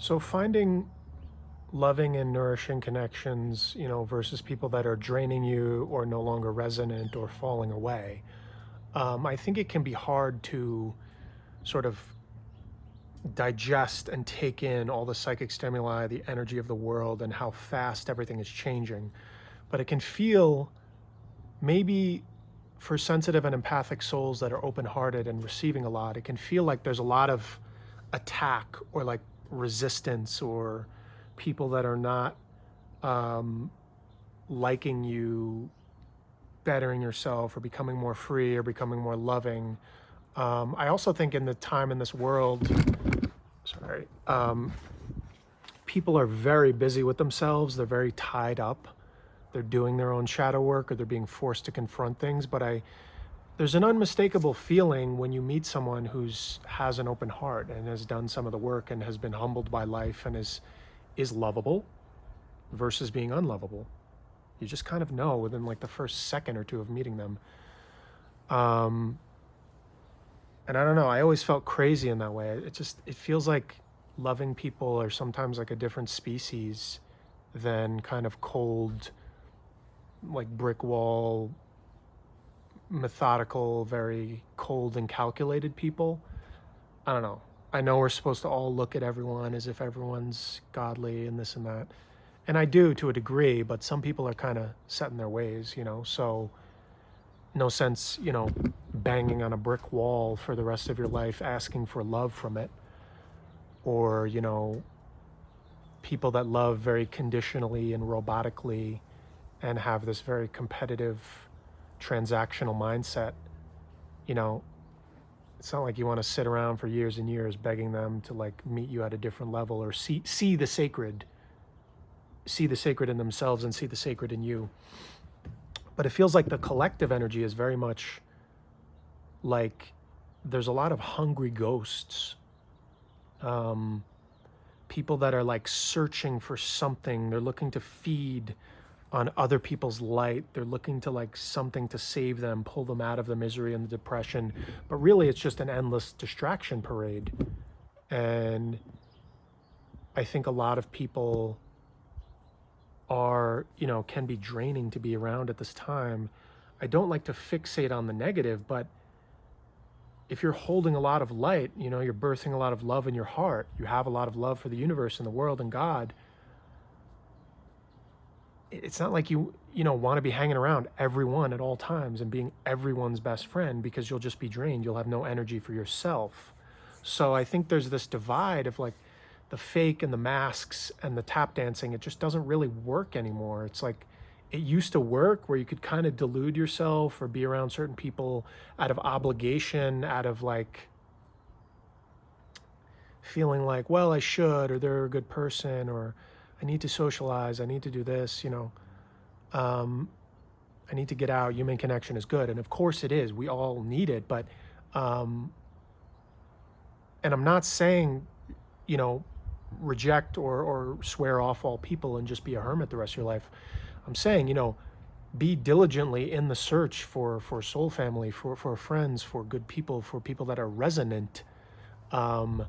So finding loving and nourishing connections, versus people that are draining you or no longer resonant or falling away, I think it can be hard to sort of digest and take in all the psychic stimuli, the energy of the world, and how fast everything is changing. But it can feel, maybe for sensitive and empathic souls that are open hearted and receiving a lot, it can feel like there's a lot of attack or like resistance, or people that are not um, liking you bettering yourself or becoming more free or becoming more loving. I also think in the time in this world, sorry, people are very busy with themselves. They're very tied up. They're doing their own shadow work, or they're being forced to confront things. But there's an unmistakable feeling when you meet someone who's has an open heart and has done some of the work and has been humbled by life and is lovable versus being unlovable. You just kind of know within like the first second or two of meeting them. Um, and I don't know, I always felt crazy in that way. It feels like loving people are sometimes like a different species than kind of cold, like brick wall, methodical, very cold and calculated people. I don't know. I know we're supposed to all look at everyone as if everyone's godly and this and that. And I do to a degree, but some people are kind of set in their ways. So no sense, banging on a brick wall for the rest of your life asking for love from it. Or, people that love very conditionally and robotically and have this very competitive transactional mindset. You know, it's not like you want to sit around for years and years begging them to like meet you at a different level, or see the sacred in themselves and see the sacred in you. But it feels like the collective energy is very much like there's a lot of hungry ghosts, um, people that are like searching for something. They're looking to feed on other people's light. They're looking to like something to save them, pull them out of the misery and the depression. But really, it's just an endless distraction parade. And I think a lot of people can be draining to be around at this time. I don't like to fixate on the negative, but if you're holding a lot of light, you're birthing a lot of love in your heart, you have a lot of love for the universe and the world and God. It's not like you want to be hanging around everyone at all times and being everyone's best friend, because you'll just be drained. You'll have no energy for yourself. So I think there's this divide of like the fake and the masks and the tap dancing. It just doesn't really work anymore. It's like it used to work, where you could kind of delude yourself or be around certain people out of obligation, out of like feeling like, well, I should, or they're a good person, or I need to socialize, I need to do this. Um, I need to get out. Human connection is good. And of course it is. We all need it. But, and I'm not saying, you know, reject or swear off all people and just be a hermit the rest of your life. I'm saying, be diligently in the search for soul family, for friends, for good people, for people that are resonant. Um,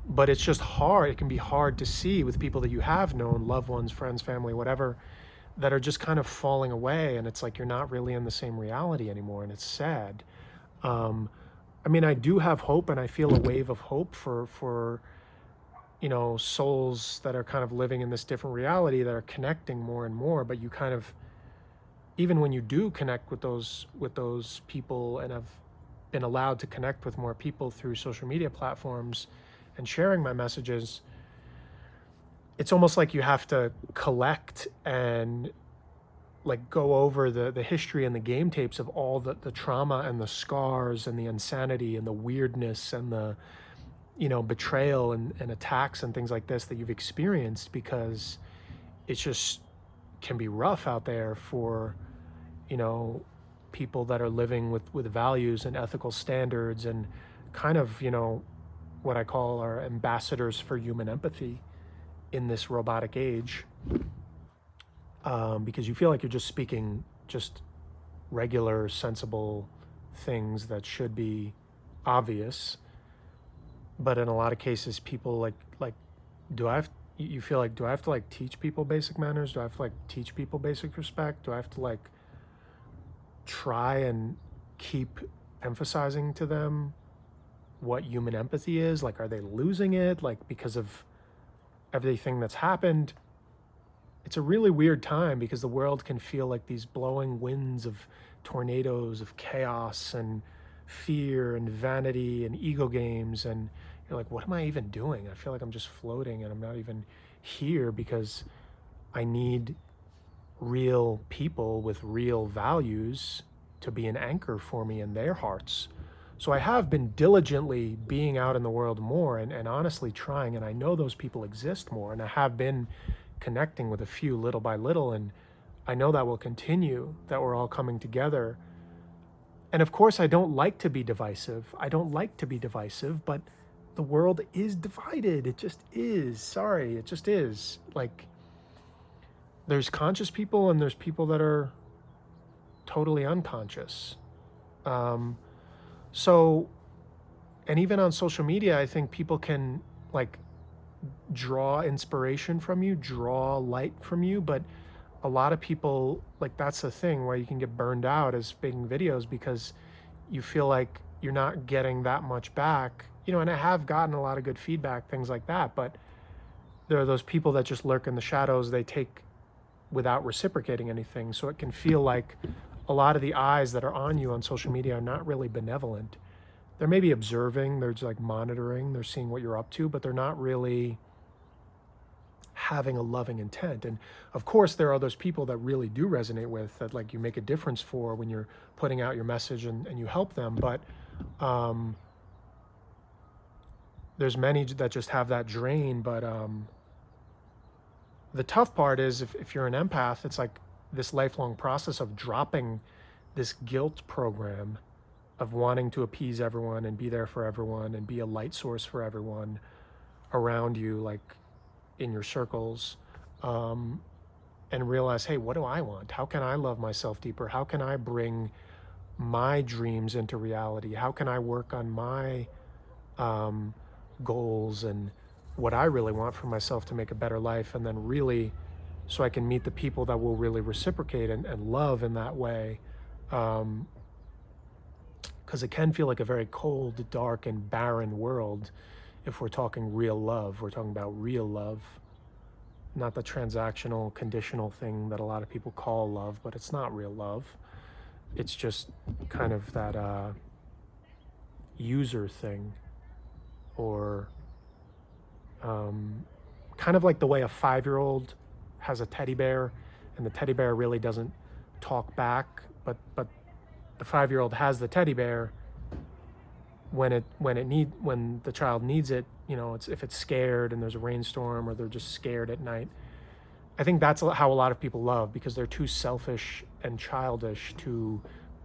but it's just hard. It can be hard to see with people that you have known, loved ones, friends, family, whatever, that are just kind of falling away. And it's like you're not really in the same reality anymore. And it's sad. Um, I mean, I do have hope, and I feel a wave of hope for souls that are kind of living in this different reality, that are connecting more and more. But you kind of, even when you do connect with those people and have been allowed to connect with more people through social media platforms and sharing my messages, it's almost like you have to collect and like go over the history and the game tapes of all the trauma and the scars and the insanity and the weirdness and the betrayal and attacks and things like this that you've experienced, because it's just can be rough out there for you know people that are living with values and ethical standards, and kind of what I call our ambassadors for human empathy in this robotic age, because you feel like you're just speaking just regular sensible things that should be obvious, but in a lot of cases people like do I have, you feel like, do I have to like teach people basic manners? Do I have to like teach people basic respect? Do I have to like try and keep emphasizing to them what human empathy is? Like, are they losing it? Like, because of everything that's happened? It's a really weird time because the world can feel like these blowing winds of tornadoes of chaos and fear and vanity and ego games. And you're like, what am I even doing? I feel like I'm just floating and I'm not even here because I need real people with real values to be an anchor for me in their hearts. So I have been diligently being out in the world more and honestly trying, and I know those people exist more, and I have been connecting with a few little by little, and I know that will continue, that we're all coming together. And of course, I don't like to be divisive. I don't like to be divisive, but the world is divided. It just is. Sorry, it just is. Like, there's conscious people and there's people that are totally unconscious. Um, so, and even on social media, I think people can like draw inspiration from you, draw light from you, but a lot of people, like, that's the thing where you can get burned out as making videos because you feel like you're not getting that much back. And I have gotten a lot of good feedback, things like that, but there are those people that just lurk in the shadows. They take without reciprocating anything. So it can feel like a lot of the eyes that are on you on social media are not really benevolent. They're maybe observing, they're just like monitoring, they're seeing what you're up to, but they're not really having a loving intent. And of course, there are those people that really do resonate with, that like you make a difference for when you're putting out your message and you help them. But there's many that just have that drain. But the tough part is if you're an empath, it's like this lifelong process of dropping this guilt program of wanting to appease everyone and be there for everyone and be a light source for everyone around you, like in your circles, and realize, hey, what do I want? How can I love myself deeper? How can I bring my dreams into reality? How can I work on my goals and what I really want for myself to make a better life? And then really, so I can meet the people that will really reciprocate and love in that way. Because it can feel like a very cold, dark, and barren world if we're talking real love. We're talking about real love, not the transactional, conditional thing that a lot of people call love, but it's not real love. It's just kind of that user thing, or kind of like the way a 5-year-old has a teddy bear, and the teddy bear really doesn't talk back, but the 5-year-old has the teddy bear when the child needs it. It's if it's scared and there's a rainstorm or they're just scared at night. I think that's how a lot of people love, because they're too selfish and childish to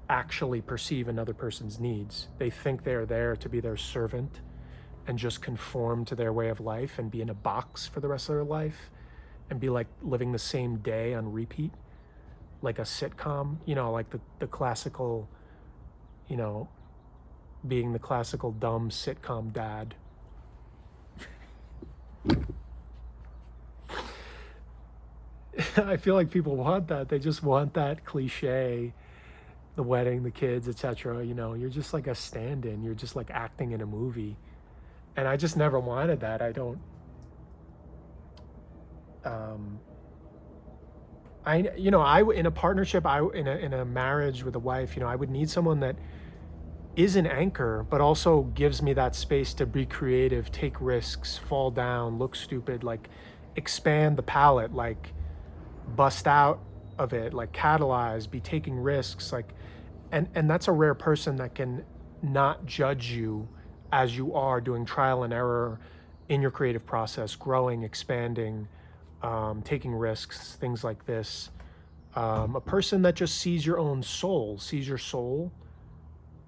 actually perceive another person's needs. They think they're there to be their servant and just conform to their way of life and be in a box for the rest of their life and be like living the same day on repeat, like a sitcom, like the classical, being the classical dumb sitcom dad. I feel like people want that. They just want that cliche, the wedding, the kids, etc. You're just like a stand-in. You're just like acting in a movie. And I just never wanted that. I don't, in a partnership, in a marriage with a wife, I would need someone that is an anchor, but also gives me that space to be creative, take risks, fall down, look stupid, like expand the palette, like bust out of it, like catalyze, be taking risks, like, and that's a rare person that can not judge you as you are doing trial and error in your creative process, growing, expanding, taking risks, things like this. A person that just sees your own soul, sees your soul,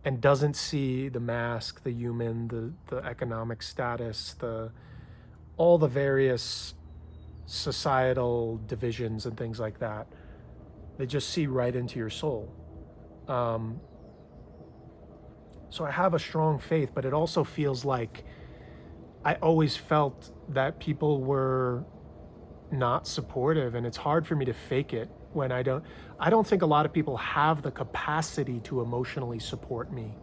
and doesn't see the mask, the human, the economic status, all the various societal divisions and things like that. They just see right into your soul. So I have a strong faith, but it also feels like I always felt that people were not supportive, and it's hard for me to fake it when I don't think a lot of people have the capacity to emotionally support me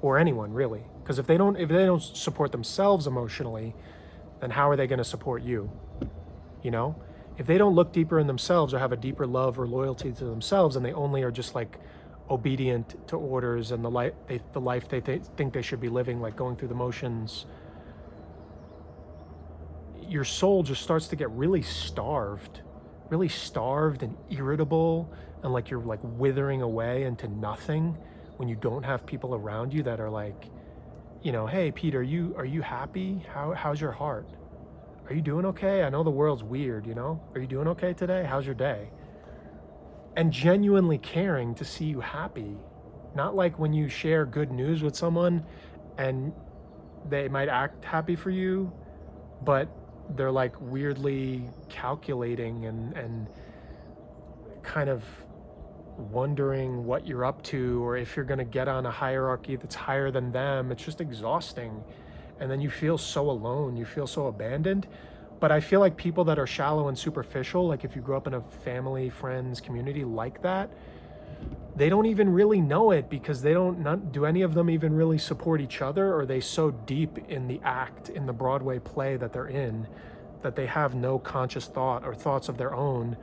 or anyone really. Because if they don't support themselves emotionally, then how are they going to support you? You know? If they don't look deeper in themselves or have a deeper love or loyalty to themselves, and they only are just like obedient to orders and the life they think they should be living, like going through the motions, your soul just starts to get really starved and irritable, and like you're like withering away into nothing when you don't have people around you that are like, hey Pete, are you happy? How's your heart? Are you doing okay? I know the world's weird, Are you doing okay today? How's your day? And genuinely caring to see you happy. Not like when you share good news with someone and they might act happy for you, but they're like weirdly calculating and kind of wondering what you're up to, or if you're going to get on a hierarchy that's higher than them. It's just exhausting. And then you feel so alone, you feel so abandoned. But I feel like people that are shallow and superficial, like if you grew up in a family, friends, community like that, they don't even really know it, because they don't not, do any of them even really support each other? Or are they so deep in the act, in the Broadway play that they're in, that they have no conscious thought or thoughts of their own?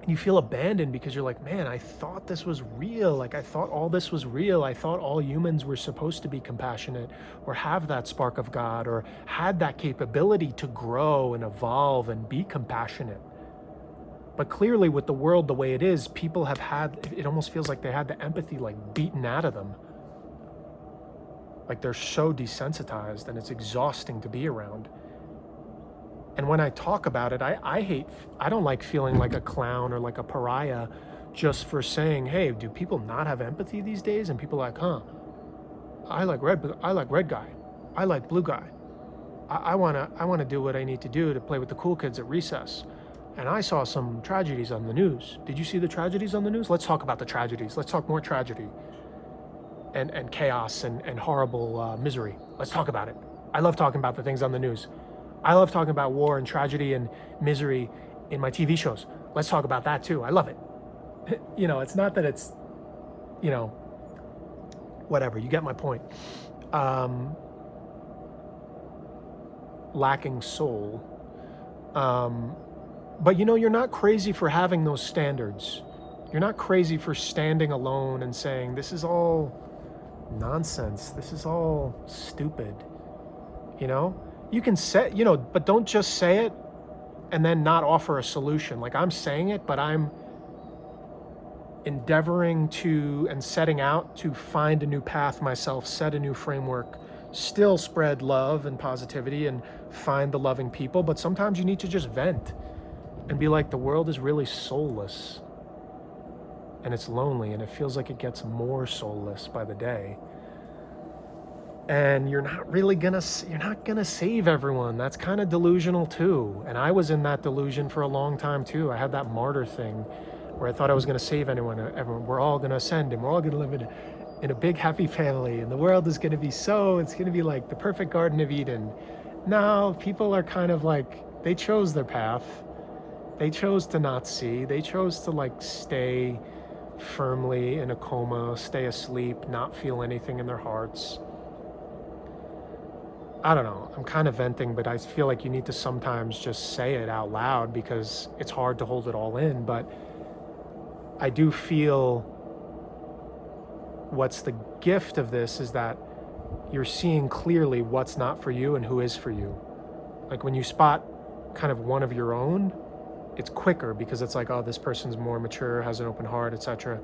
And you feel abandoned because you're like, man, I thought this was real. Like, I thought all this was real. I thought all humans were supposed to be compassionate or have that spark of God or had that capability to grow and evolve and be compassionate. But clearly, with the world the way it is, people have had, it almost feels like they had the empathy like beaten out of them. Like they're so desensitized, and it's exhausting to be around. And when I talk about it, I don't like feeling like a clown or like a pariah just for saying, hey, do people not have empathy these days? And people are like, I like red guy. I like blue guy. I wanna do what I need to do to play with the cool kids at recess. And I saw some tragedies on the news. Did you see the tragedies on the news? Let's talk about the tragedies. Let's talk more tragedy and chaos and horrible misery. Let's talk about it. I love talking about the things on the news. I love talking about war and tragedy and misery in my TV shows. Let's talk about that too. I love it. It's not that it's, whatever. You get my point. Lacking soul. But you're not crazy for having those standards. You're not crazy for standing alone and saying, this is all nonsense. This is all stupid. You can say, but don't just say it and then not offer a solution. Like, I'm saying it, but I'm endeavoring to and setting out to find a new path myself, set a new framework, still spread love and positivity and find the loving people. But sometimes you need to just vent and be like, the world is really soulless and it's lonely, and it feels like it gets more soulless by the day. And you're not gonna save everyone. That's kind of delusional too. And I was in that delusion for a long time too. I had that martyr thing where I thought I was gonna save everyone. We're all gonna ascend, and we're all gonna live in a big happy family, and the world is gonna be it's gonna be like the perfect Garden of Eden. No, people are kind of like, they chose their path. They chose to not see. They chose to like stay firmly in a coma, stay asleep, not feel anything in their hearts. I don't know. I'm kind of venting, but I feel like you need to sometimes just say it out loud because it's hard to hold it all in. But I do feel what's the gift of this is that you're seeing clearly what's not for you and who is for you. Like when you spot kind of one of your own, it's quicker because it's like, oh, this person's more mature, has an open heart, etc.